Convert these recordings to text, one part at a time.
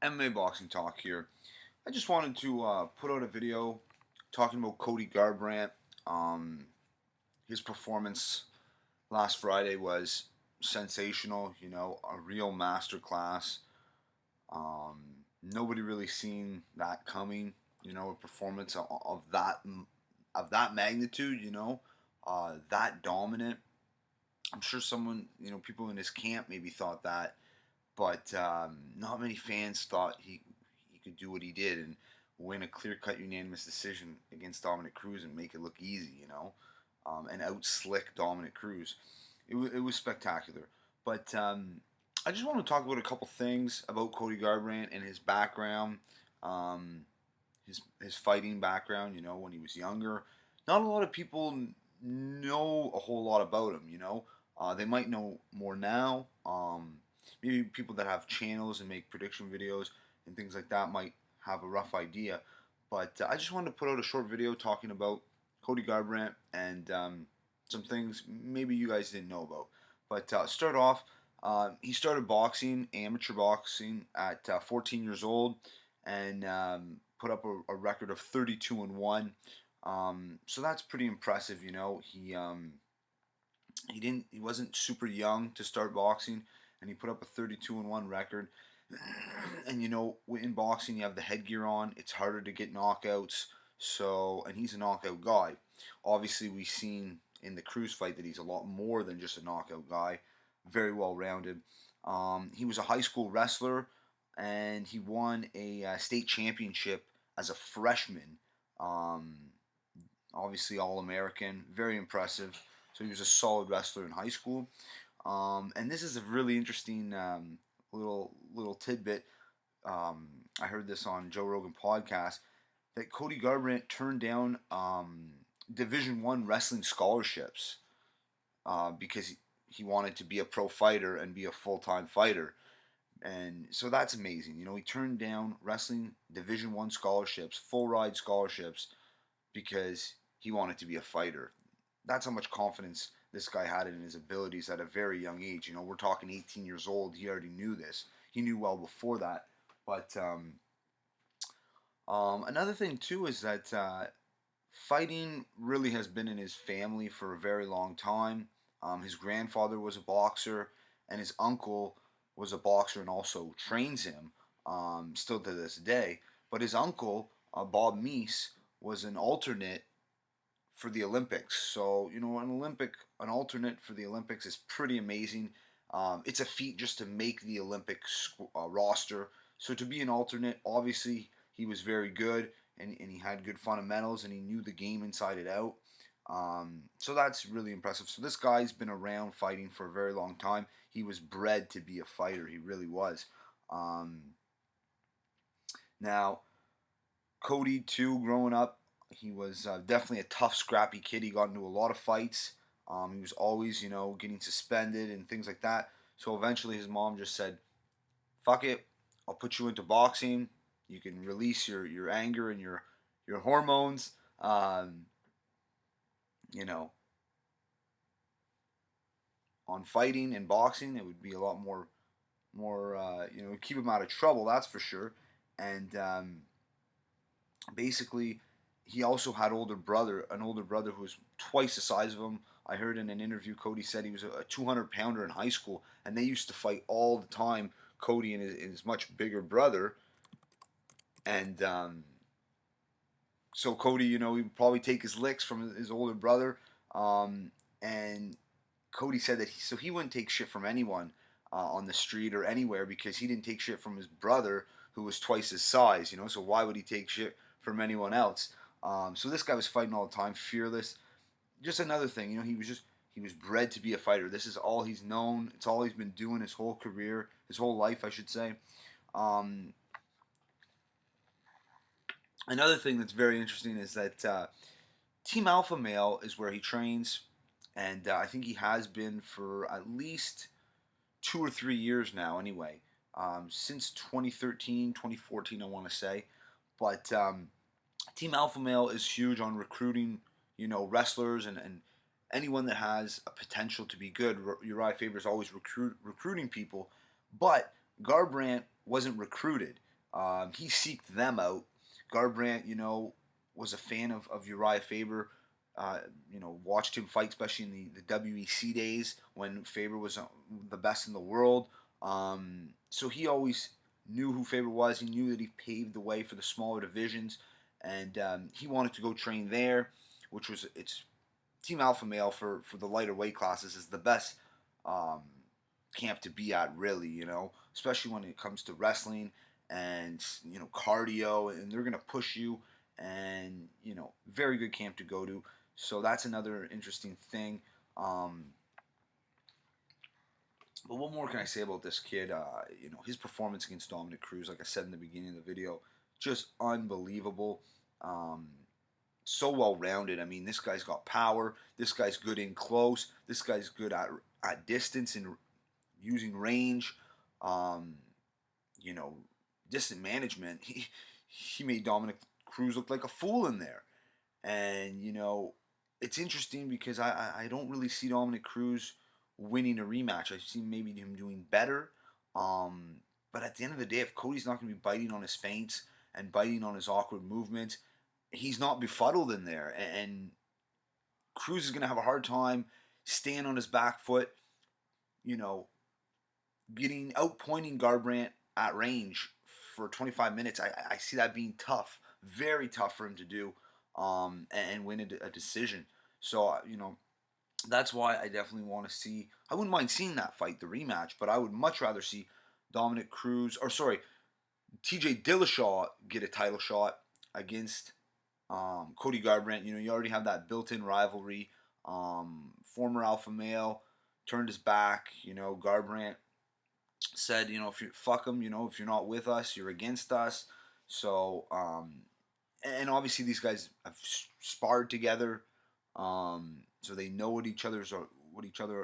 MMA Boxing Talk here. I just wanted to put out a video talking about Cody Garbrandt. Um, his performance last Friday was sensational, a real masterclass. Nobody really seen that coming, a performance of that magnitude, that dominant. I'm sure people in his camp maybe thought that, but not many fans thought he could do what he did and win a clear-cut unanimous decision against Dominick Cruz and make it look easy, and out-slick Dominick Cruz. It was spectacular. But I just want to talk about a couple things about Cody Garbrandt and his background, um, his fighting background. When he was younger, not a lot of people know a whole lot about him. They might know more now. Maybe people that have channels and make prediction videos and things like that might have a rough idea. But I just wanted to put out a short video talking about Cody Garbrandt and some things maybe you guys didn't know about. But start off, he started boxing, amateur boxing, at 14 years old, and put up a record of 32-1. So that's pretty impressive. He wasn't super young to start boxing, and he put up a 32-1 record. And in boxing, you have the headgear on. It's harder to get knockouts. And he's a knockout guy. Obviously, we've seen in the Cruz fight that he's a lot more than just a knockout guy. Very well rounded. He was a high school wrestler, and he won a state championship as a freshman. Obviously, All-American. Very impressive. So he was a solid wrestler in high school. And this is a really interesting little tidbit. I heard this on Joe Rogan podcast that Cody Garbrandt turned down Division I wrestling scholarships because he wanted to be a pro fighter and be a full-time fighter. And so that's amazing. He turned down wrestling Division I scholarships, full ride scholarships, because he wanted to be a fighter. That's how much confidence this guy had in his abilities at a very young age. We're talking 18 years old. He already knew this. He knew well before that. But another thing too is that fighting really has been in his family for a very long time. His grandfather was a boxer, and his uncle was a boxer and also trains him still to this day. But his uncle, Bob Meese, was an alternate for the Olympics. So, an alternate for the Olympics is pretty amazing. It's a feat just to make the Olympics roster. So to be an alternate, obviously he was very good, and he had good fundamentals, and he knew the game inside and out. So that's really impressive. So this guy's been around fighting for a very long time. He was bred to be a fighter. He really was. Now, Cody too, growing up, he was definitely a tough, scrappy kid. He got into a lot of fights. He was always, getting suspended and things like that. So eventually his mom just said, fuck it, I'll put you into boxing. You can release your anger and your hormones. On fighting and boxing, it would be a lot more, keep him out of trouble, that's for sure. And basically, he also had an older brother who was twice the size of him. I heard in an interview, Cody said he was a 200-pounder in high school, and they used to fight all the time, Cody and his much bigger brother. And so Cody, he'd probably take his licks from his older brother. And Cody said that he wouldn't take shit from anyone on the street or anywhere, because he didn't take shit from his brother who was twice his size. So why would he take shit from anyone else? So this guy was fighting all the time, fearless. Just another thing, he was bred to be a fighter. This is all he's known. It's all he's been doing his whole career, his whole life, I should say. Another thing that's very interesting is that Team Alpha Male is where he trains, and I think he has been for at least 2 or 3 years now anyway, since 2013, 2014, I want to say. But Team Alpha Male is huge on recruiting, wrestlers and anyone that has a potential to be good. Uriah Faber is always recruiting people, but Garbrandt wasn't recruited. He seeked them out. Garbrandt, was a fan of Uriah Faber. Watched him fight, especially in the WEC days when Faber was the best in the world. So he always knew who Faber was. He knew that he paved the way for the smaller divisions, and he wanted to go train there, which was it's Team Alpha Male for the lighter weight classes is the best um, camp to be at, really. Especially when it comes to wrestling and cardio, and they're gonna push you, and very good camp to go to. So that's another interesting thing. Um, but what more can I say about this kid? His performance against Dominick Cruz, like I said in the beginning of the video, just unbelievable. Um, so well rounded. I mean, this guy's got power. This guy's good in close. This guy's good at distance and using range. Um, you know, Distant management. He made Dominick Cruz look like a fool in there. And it's interesting because I don't really see Dominick Cruz winning a rematch. I see maybe him doing better. Um, but at the end of the day, if Cody's not going to be biting on his feints and biting on his awkward movements, he's not befuddled in there. And Cruz is going to have a hard time staying on his back foot, you know, getting outpointing Garbrandt at range for 25 minutes. I see that being tough, very tough for him to do, and win a decision. So, that's why I definitely want to see. I wouldn't mind seeing that fight, the rematch, but I would much rather see Dominick Cruz, or sorry, TJ Dillashaw get a title shot against Cody Garbrandt. You already have that built-in rivalry. Former alpha male turned his back. Garbrandt said, if you fuck him, if you're not with us, you're against us. So, and obviously these guys have sparred together, so they know what each other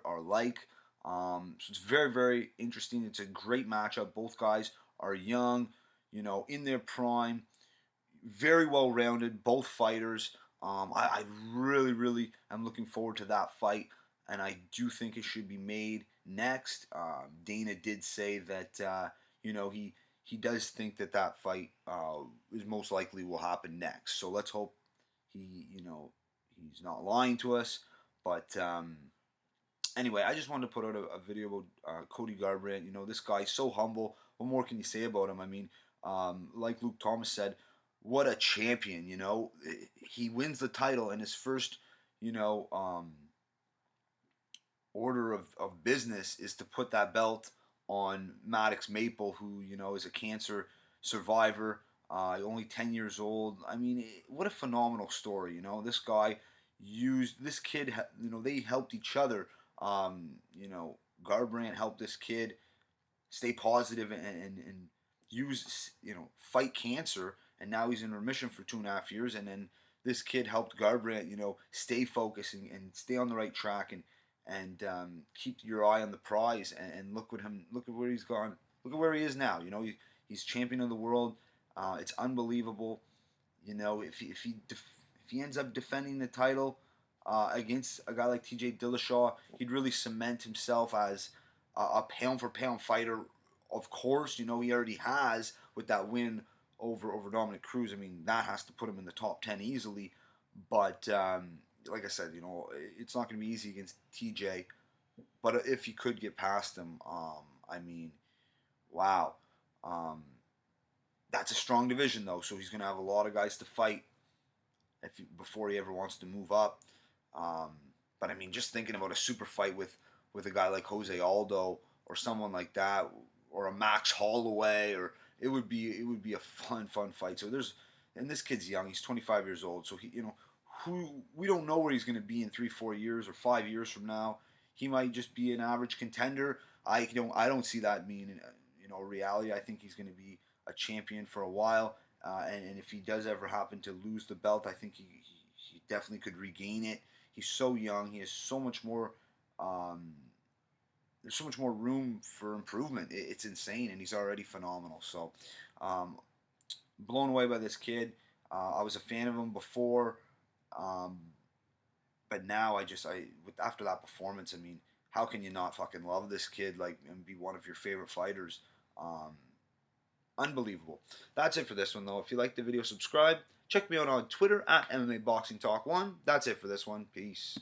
are like. So it's very, very interesting. It's a great matchup. Both guys are young, in their prime, very well rounded. Both fighters. I really, really am looking forward to that fight, and I do think it should be made next. Dana did say that he does think that fight is most likely will happen next. So let's hope he's not lying to us. But anyway, I just wanted to put out a video about Cody Garbrandt. This guy's so humble. What more can you say about him? I mean, like Luke Thomas said, what a champion. He wins the title, and his first, order of business is to put that belt on Maddox Maple, who is a cancer survivor, only 10 years old. I mean, what a phenomenal story. This kid. They helped each other. Garbrandt helped this kid stay positive and use fight cancer, and now he's in remission for 2.5 years. And then this kid helped Garbrandt stay focused and stay on the right track and keep your eye on the prize. And look at where he's gone. Look at where he is now. He's champion of the world. It's unbelievable. If he ends up defending the title against a guy like TJ Dillashaw, he'd really cement himself as a pound for pound fighter. Of course, he already has with that win over Dominick Cruz. I mean, that has to put him in the top 10 easily. But like I said, it's not going to be easy against TJ. But if he could get past him, I mean, wow. That's a strong division, though, so he's going to have a lot of guys to fight before he ever wants to move up. But I mean, just thinking about a super fight with a guy like Jose Aldo or someone like that, or a Max Holloway, or it would be a fun fight. So and this kid's young; he's 25 years old. So we don't know where he's going to be in 3-4 years or 5 years from now. He might just be an average contender. I don't see that being reality. I think he's going to be a champion for a while. And if he does ever happen to lose the belt, I think he definitely could regain it. He's so young. He has so much more. There's so much more room for improvement. It's insane, and he's already phenomenal. So, blown away by this kid. I was a fan of him before, but now after that performance, I mean, how can you not fucking love this kid and be one of your favorite fighters? Unbelievable. That's it for this one, though. If you liked the video, subscribe. Check me out on Twitter at MMA Boxing Talk 1. That's it for this one. Peace.